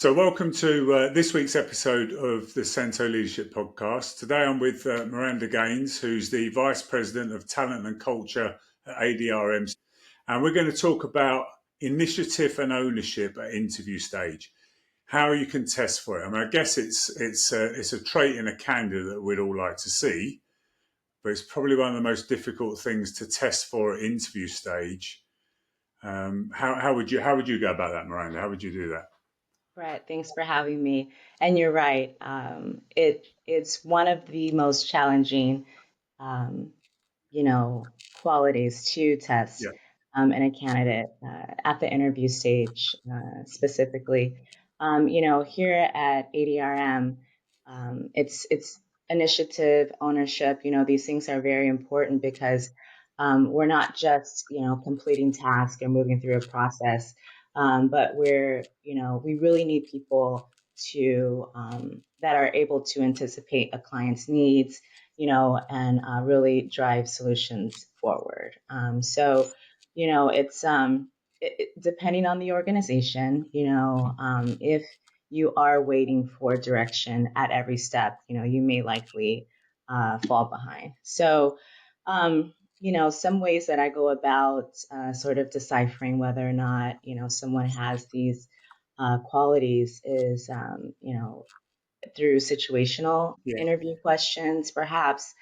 So welcome to this week's episode of the Cento Leadership Podcast. Today I'm with Miranda Gaines, who's the Vice President of Talent and Culture at ADRM. And we're going to talk about initiative and ownership at interview stage, how you can test for it. I mean, I guess it's a trait in a candidate that we'd all like to see, but it's probably one of the most difficult things to test for at interview stage. How would you go about that, Miranda? How would you do that? Brett, thanks for having me. And you're right. It's one of the most challenging, um, qualities to test Yeah. in a candidate at the interview stage, specifically. Here at ADRM, it's initiative, ownership. These things are very important because we're not just completing tasks and moving through a process. But we really need people to that are able to anticipate a client's needs, and really drive solutions forward. It's depending on the organization, if you are waiting for direction at every step, you may likely fall behind. Some ways that I go about sort of deciphering whether or not, someone has these qualities is, through situational Yeah. interview questions, perhaps.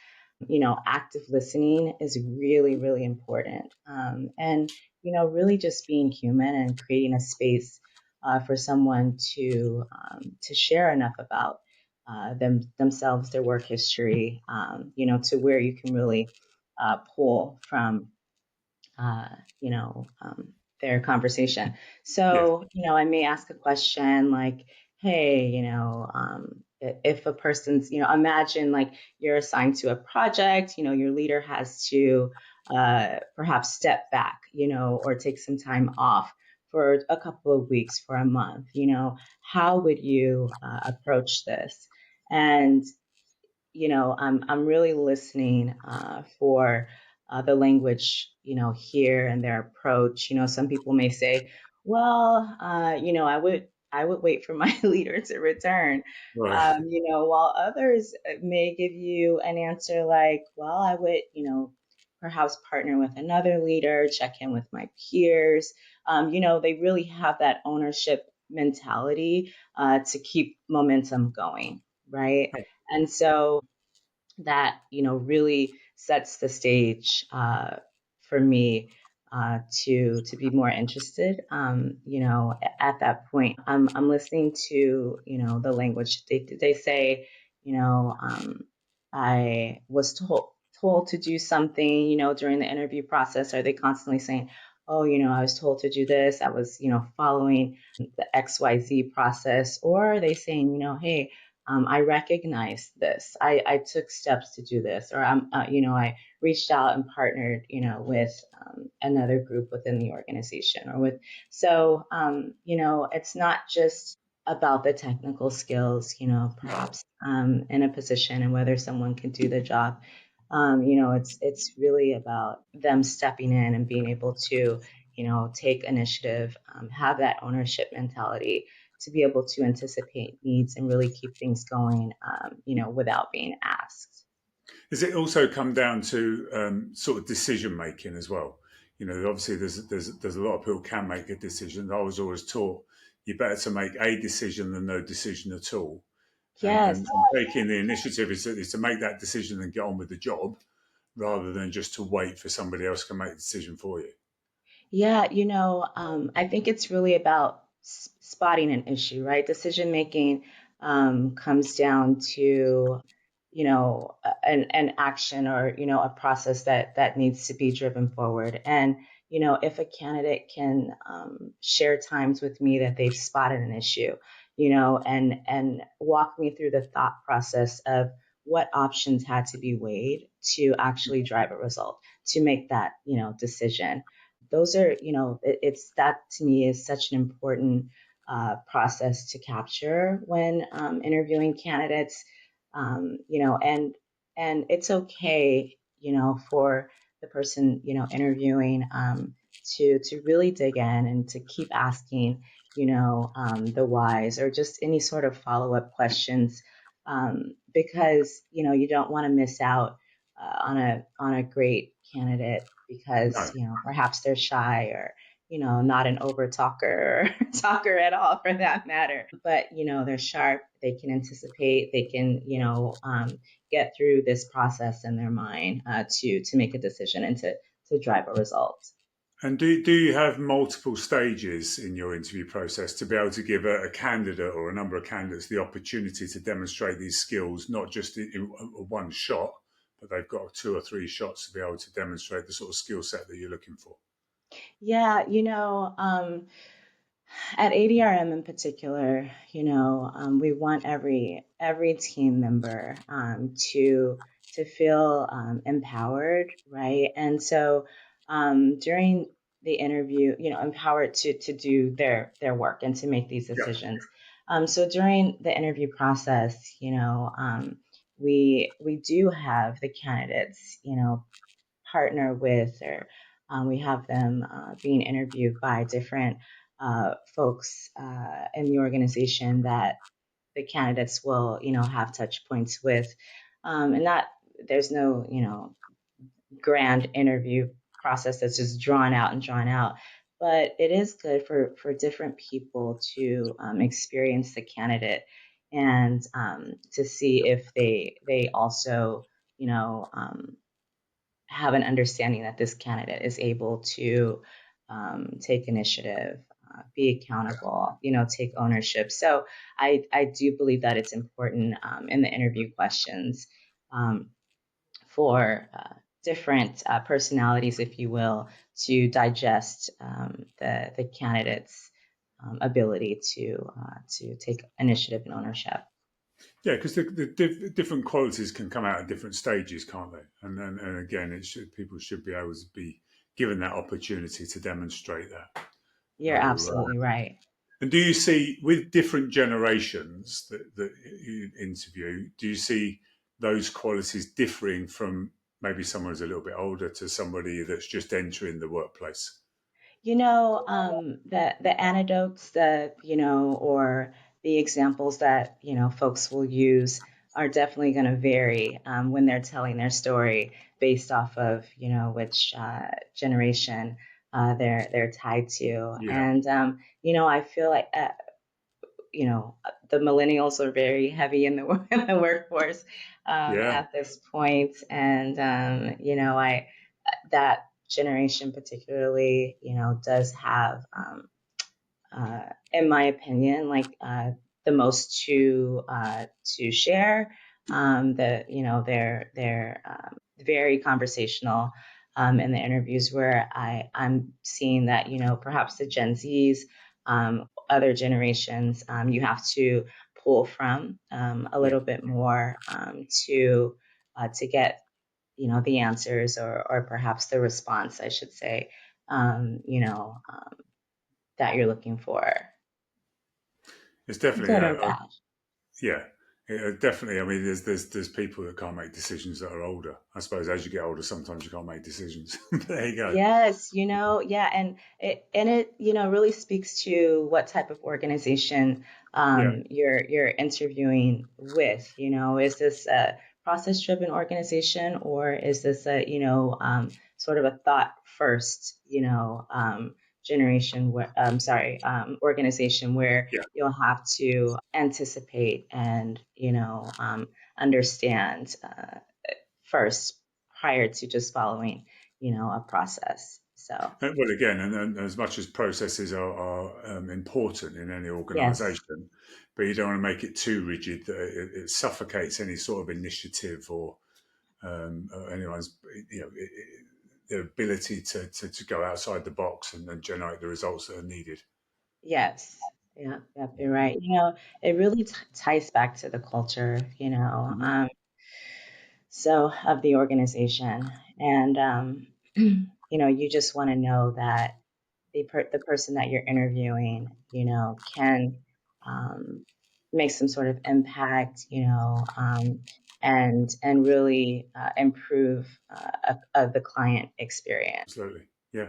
Active listening is really, really important. Really just being human and creating a space for someone to share enough about themselves, their work history, to where you can really pull from, uh, you know, um, their conversation. Yeah. I may ask a question like, hey, if a person's, imagine like you're assigned to a project, your leader has to perhaps step back, or take some time off for a couple of weeks, for a month, how would you approach this? And I'm really listening for the language, here and their approach. Some people may say, well, I would wait for my leader to return. Right. While others may give you an answer like, well, I would, perhaps partner with another leader, check in with my peers. They really have that ownership mentality to keep momentum going, right? And so that really sets the stage for me to be more interested. At that point, I'm listening to the language they say. I was told to do something during the interview process. Are they constantly saying, oh, I was told to do this, I was following the XYZ process? Or are they saying, hey, I recognize this. I took steps to do this, or I reached out and partnered, with another group within the organization, or with. It's not just about the technical skills, perhaps in a position and whether someone can do the job. It's really about them stepping in and being able to, take initiative, have that ownership mentality to be able to anticipate needs and really keep things going, without being asked. Does it also come down to sort of decision making as well? Obviously there's a lot of people can make a decision. I was always taught you're better to make a decision than no decision at all. And, Yes. and taking the initiative is to make that decision and get on with the job rather than just to wait for somebody else to make the decision for you. Yeah, I think it's really about spotting an issue, right? Decision making comes down to, an action, or, a process that needs to be driven forward. And, if a candidate can share times with me that they've spotted an issue, and walk me through the thought process of what options had to be weighed to actually drive a result, to make that, decision. Those are, it's that to me is such an important process to capture when interviewing candidates. And it's okay, for the person, interviewing to really dig in and to keep asking, the whys or just any sort of follow-up questions, because, you don't want to miss out on a great candidate because, No. perhaps they're shy or, not an over talker or talker at all for that matter. But, they're sharp, they can anticipate, they can, get through this process in their mind to make a decision and to drive a result. And do you have multiple stages in your interview process to be able to give a candidate or a number of candidates the opportunity to demonstrate these skills, not just in one shot, but they've got 2 or 3 shots to be able to demonstrate the sort of skill set that you're looking for? Yeah, at ADRM in particular, we want every team member to feel empowered, right? And so during the interview, empowered to do their work and to make these Yeah, decisions. So during the interview process, we do have the candidates, partner with or we have them being interviewed by different folks in the organization that the candidates will, have touch points with. And not, there's no, grand interview process that's just drawn out. But it is good for different people to experience the candidate and to see if they also, you know, um, have an understanding that this candidate is able to take initiative, be accountable, take ownership. So I do believe that it's important in the interview questions um, for different personalities, if you will, to digest the candidate's ability to take initiative and ownership. yeah, because different qualities can come out at different stages, can't they? And again, people should be able to be given that opportunity to demonstrate that. You're So, absolutely right. and do you see with different generations that you interview, do you see those qualities differing from maybe someone who's a little bit older to somebody that's just entering the workplace? The anecdotes that, or the examples that, folks will use are definitely going to vary when they're telling their story based off of, which generation they're tied to. Yeah, And, I feel like, the millennials are very heavy in the, in the workforce yeah, at this point. And, that generation particularly, does have, in my opinion, like the most to share. They're very conversational in the interviews where I'm seeing that perhaps the Gen Zs, other generations, you have to pull from a yeah. little bit more to get the answers or perhaps the response, I should say, that you're looking for, It's definitely good or bad. yeah, definitely. I mean, there's people that can't make decisions that are older. I suppose as you get older, sometimes you can't make decisions. But there you go. Yes, yeah, and it really speaks to what type of organization Yeah, you're interviewing with. Is this a process-driven organization or is this a sort of a thought first generation where sorry organization where yeah. you'll have to anticipate and understand first prior to just following a process. So, Well, again, and as much as processes are important in any yes, organisation, but you don't want to make it too rigid that it suffocates any sort of initiative or anyone's their ability to go outside the box and generate the results that are needed. yes. Yeah, yep, you're right. It really ties back to the culture, Mhm. so of the organization. And, you just want to know that the person that you're interviewing, can um, make some sort of impact, and really the client experience. Absolutely, yeah.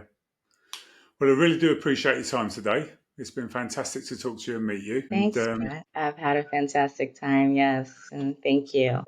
Well, I really do appreciate your time today. It's been fantastic to talk to you and meet you. Thanks, Brett. I've had a fantastic time. Yes. And thank you.